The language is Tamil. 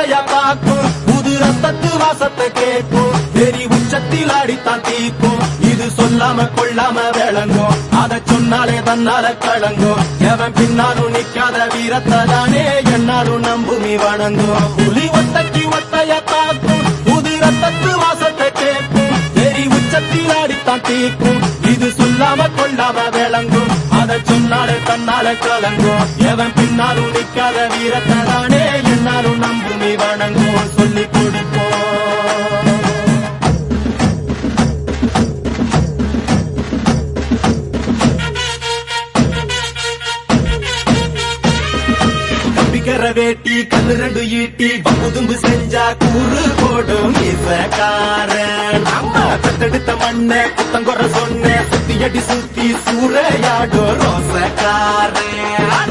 ஒத்தையா காக்கும் புது ரத்தத்து வாசத்தை கேட்கும் வெறி உச்சத்தில் அடித்தான் தீக்கும் இது சொல்லாம கொள்ளாம விளங்கும் அதை சொன்னாலே தன்னால கலங்கும் எவன் பின்னாலும் நிக்காத வீரத்தை தானே என்னாலும் நம்புமி வணங்கும் புலி ஒத்தைக்கு ஒத்தையா காக்கும் புது ரத்தத்து வாசத்தை கேட்கும் வெறி உச்சத்தில் அடித்தான் தீக்கும் இது சொல்லாம கொள்ளாம விளங்கும் அதை சொன்னாலே தன்னால கலங்கும் எவன் பின்னாலும் நிக்காத வீரத்தை தானே என்னாலும் நம்புமி வணங்கும் சொல்லிக் கொடுப்போம் வேட்டி கண்ணு ரெண்டு ஈட்டி பகுதும்பு செஞ்சா கூறு போடும் இசக்காரன் அம்மா தத்தெடுத்த மண்ண குத்தங்குற சொன்ன சுத்தி அடி சுத்தி சூறையாடும் ரோசக்காரன்